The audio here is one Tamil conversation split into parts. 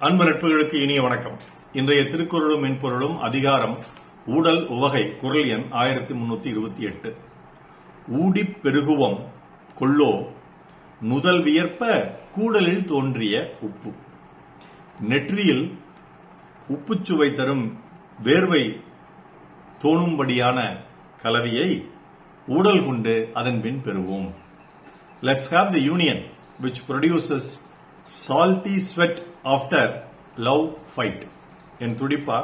அன்பு நட்புகளுக்கு இனிய வணக்கம். இன்றைய திருக்குறளும் மென்பொருளும் அதிகாரம் ஊடல் உவகை, குறள் எண் 1328. ஊடிப் பெருகுவம் கொள்ளோ நுதல் வியற்ப கூடலில் தோன்றிய உப்பு. நெற்றியில் உப்புச்சுவை தரும் வேர்வை தோணும்படியான கலவியை ஊடல் கொண்டு அதன் பின் பெறுவோம். Let's have the union which produces salty sweat after love fight. என் துடிப்பா,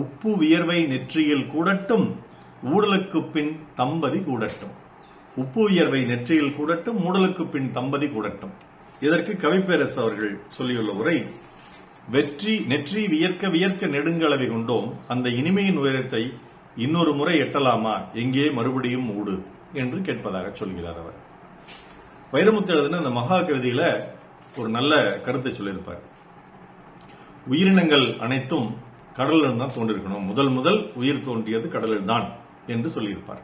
உப்பு வியர்வை நெற்றியில் கூடட்டும், ஊடலுக்கு பின் தம்பதி கூடட்டும். உப்பு வியர்வை நெற்றியில் கூடட்டும், ஊடலுக்கு பின் தம்பதி கூடட்டும். இதற்கு கவிப்பேரசு அவர்கள் சொல்லியுள்ள உரை, நெற்றி வியர்க்க வியர்க்க நெடுங்களவை கொண்டோம், அந்த இனிமையின் உயரத்தை இன்னொரு முறை எட்டலாமா, எங்கே மறுபடியும் ஊடு என்று கேட்பதாக சொல்கிறார் அவர். வைரமுத்து எழுதின அந்த மகா கவிதையில ஒரு நல்ல கருத்தை சொல்லியிருப்பார். உயிரினங்கள் அனைத்தும் கடலில் தான் தோன்றிருக்கணும், முதல் உயிர் தோன்றியது கடலில் தான் என்று சொல்லியிருப்பார்.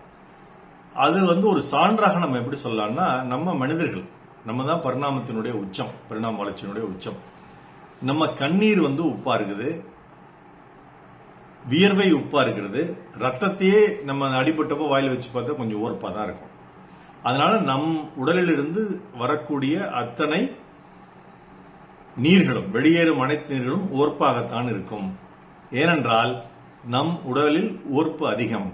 அது ஒரு சான்றாக நம்ம எப்படி சொல்லலாம்னா, நம்ம மனிதர்கள், நம்ம தான் பரிணாமத்தினுடைய உச்சம், பரிணாம வளர்ச்சியினுடைய உச்சம். நம்ம கண்ணீர் உப்பா இருக்குது, வியர்வை உப்பா இருக்கிறது, ரத்தத்தையே நம்ம அடிபட்டப்போ வாயில வச்சு பார்த்தா கொஞ்சம் ஓர்ப்பா தான் இருக்கும். அதனால நம் உடலில் இருந்து வரக்கூடிய அத்தனை நீர்களும், வெளியேறும் அனைத்து நீர்களும் ஓர்ப்பாகத்தான் இருக்கும். ஏனென்றால் நம் உடலில் ஓர்ப்பு அதிகம்.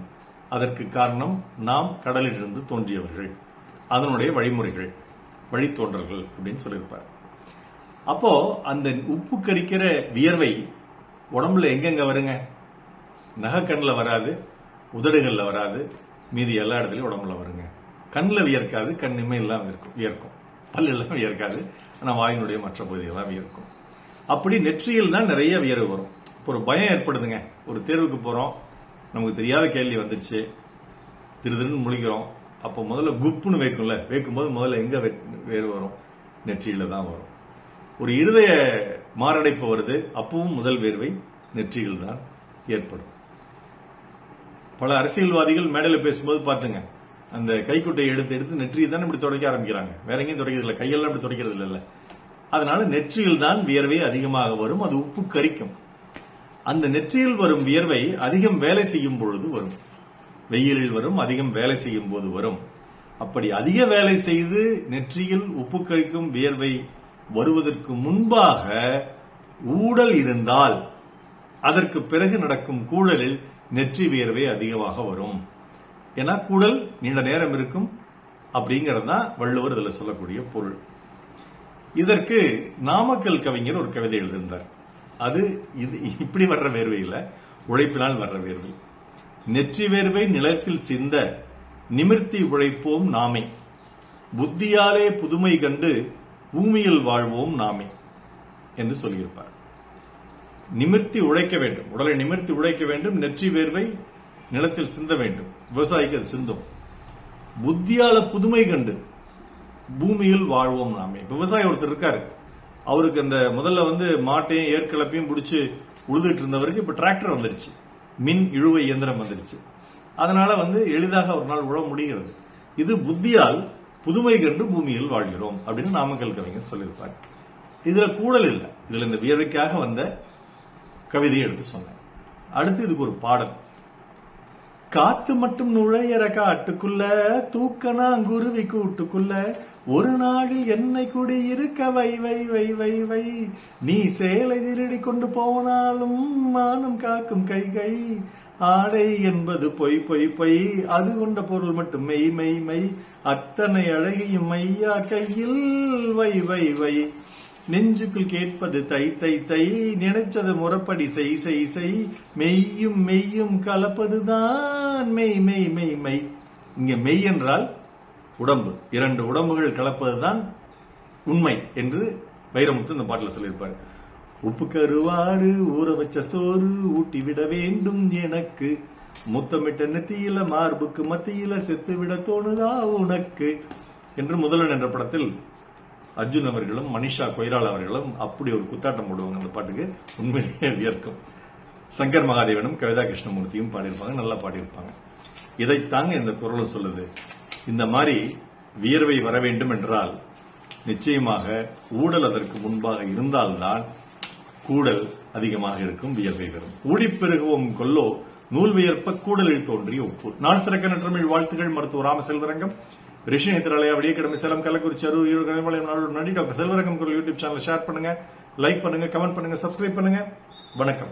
அதற்கு காரணம் நாம் கடலில் இருந்து தோன்றியவர்கள், அதனுடைய வழிமுறைகள், வழித்தோன்றல்கள் அப்படின்னு சொல்லியிருப்பார். அப்போ அந்த உப்பு கரிக்கிற வியர்வை உடம்புல எங்கெங்க வருங்க? நகக்கண்ணில் வராது, உதடுகள்ல வராது, மீதி எல்லா இடத்துலயும் உடம்புல வருங்க. கண்ணில் வியர்க்காது, கண் இமையெல்லாம் வியர்க்கும், பல்லு எல்லாம் வியர்க்காது, ஆனா வாயினுடைய மற்ற பகுதியெல்லாம் வியர்க்கும். அப்படி நெற்றியில் தான் நிறைய வியர்வு வரும். இப்போ ஒரு பயம் ஏற்படுதுங்க, ஒரு தேர்வுக்கு போறோம், நமக்கு தெரியாத கேள்வி வந்துருச்சு, திருன்னு முழிக்கிறோம். அப்போ முதல்ல குப்புன்னு வைக்கும்ல, வைக்கும்போது முதல்ல எங்க வேர்வு வரும்? நெற்றியில தான் வரும். ஒரு இருதய மாரடைப்பு வருது, அப்பவும் முதல் வேர்வை நெற்றியில் தான் ஏற்படும். பல அரசியல்வாதிகள் மேடையில் பேசும்போது பார்த்துங்க, அந்த கைக்குட்டையை எடுத்து நெற்றியை தான் இப்படி துடைக்க ஆரம்பிக்கிறாங்க, வேற எங்கேயும் துடைக்கிறது இல்லை, கையெல்லாம் இப்படி துடைக்கிறது இல்லை. அதனால நெற்றியில் தான் வியர்வை அதிகமாக வரும், அது உப்பு கரிக்கும். அந்த நெற்றியில் வரும் வியர்வை அதிகம் வேலை செய்யும் பொழுது வரும், வெயிலில் வரும், அதிகம் வேலை செய்யும் போது வரும். அப்படி அதிக வேலை செய்து நெற்றியில் உப்பு கரிக்கும் வியர்வை வருவதற்கு முன்பாக ஊடல் இருந்தால் அதற்கு பிறகு நடக்கும் கூடலில் நெற்றி வியர்வை அதிகமாக வரும். ஏன்னா கூடல் நீண்ட நேரம் இருக்கும் அப்படிங்கிறது தான் வள்ளுவர் இதுல சொல்லக்கூடிய பொருள். இதற்கு நாமக்கல் கவிஞர் ஒரு கவிதை எழுதியிருந்தார். அது இப்படி வர்ற வேர்வை இல்ல, உழைப்பினால் வர்ற வேர்வை. நெற்றி வேர்வை நிலத்தில் சிந்த நிமிர்த்தி உழைப்போம் நாமே, புத்தியாலே புதுமை கண்டு பூமியில் வாழ்வோம் நாமே என்று சொல்லியிருப்பார். நிமிர்த்தி உழைக்க வேண்டும், உடலை நிமிர்த்தி உழைக்க வேண்டும், நெற்றி வேர்வை நிலத்தில் சிந்த வேண்டும், விவசாயிக்கு அது சிந்தும். புத்தியால புதுமை கண்டு பூமியில் வாழ்வோம் நாமே. விவசாயி ஒருத்தர் இருக்காரு, அவருக்கு அந்த முதல்ல மாட்டையும் ஏற்கலப்பையும் பிடிச்சு உழுதுட்டு இருந்தவருக்கு இப்ப டிராக்டர் வந்துருச்சு, மின் இழுவை இயந்திரம் வந்துருச்சு. அதனால எளிதாக ஒரு நாள் உழ முடிகிறது. இது புத்தியால் புதுமை கண்டு பூமியில் வாழ்கிறோம் அப்படின்னு நாமக்கல் கவிஞர் சொல்லியிருப்பார். இதுல கூடல் இல்லை, இதுல இந்த வியர்வைக்காக வந்த கவிதையை எடுத்து சொன்னேன். அடுத்து இதுக்கு ஒரு பாடல். காத்து மட்டும் நுழையற காட்டுக்குள்ள, தூக்கணாங்குருவி கூட்டுக்குள்ள, ஒரு நாளில் என்னை குடியிருக்க வை வை வை வை வை, நீ சேலை திருடி கொண்டு போனாலும் மானம் காக்கும் கை கை, ஆடை என்பது பொய் பொய் பொய், அது கொண்ட பொருள் மட்டும் மெய் மெய் மெய், அத்தனை அழகியும் மையா கையில் வை வை வை, நெஞ்சுக்குள் கேட்பது தை தை தை, நினைச்சது முறப்படி செய் செய் செய், மெய்யும் மெய்யும் கலப்பதுதான் மெய் மெய் மெய் மெய். இங்க மெய் என்றால் உடம்பு, இரண்டு உடம்புகள் கலப்பதுதான் உண்மை என்று வைரமுத்து இந்த பாட்டில் சொல்லியிருப்பார். உப்பு கருவாடு ஊற வச்ச சோறு ஊட்டி விட வேண்டும் எனக்கு, முத்தமிட்ட நெத்தியில மார்புக்கு மத்தியில செத்து விட தோணுதா உனக்கு என்று முதல்வன் என்ற படத்தில் அர்ஜுன் அவர்களும் மனிஷா கொய்ரால் அவர்களும் அப்படி ஒரு குத்தாட்டம் போடுவாங்க. அந்த பாட்டுக்கு உண்மையிலேயே வியர்க்கும். சங்கர் மகாதேவனும் கவிதா கிருஷ்ணமூர்த்தியும் பாடியிருப்பாங்க, நல்லா பாடியிருப்பாங்க. இதைத்தாங்க இந்த குறளும் சொல்லுது. இந்த மாதிரி வியர்வை வர வேண்டும் என்றால் நிச்சயமாக ஊடல் அதற்கு முன்பாக இருந்தால்தான் கூடல் அதிகமாக இருக்கும், வியர்வை வரும். ஊடிப்பெருகுவோம் கொல்லோ நூல் வியர்ப்ப கூடலில் தோன்றிய உப்பு. நாள் சிறக்க நற்றமிழ் வாழ்த்துகள். மருத்துவ ராம செல்வரங்கம், ரிஷி நேத்திராலயா, விடியக்கிழமை, சேலம், கள்ளக்குறிச்சி, அரூர், ஈரோடு, கனிமலையம், நாடு, நடி டாக்டர் செல்வரங்கம் குரல் யூடியூப் சேனல் ஷேர் பண்ணுங்க, லைக் பண்ணுங்க, கமெண்ட் பண்ணுங்க, சப்ஸ்கிரைப் பண்ணுங்க. வணக்கம்.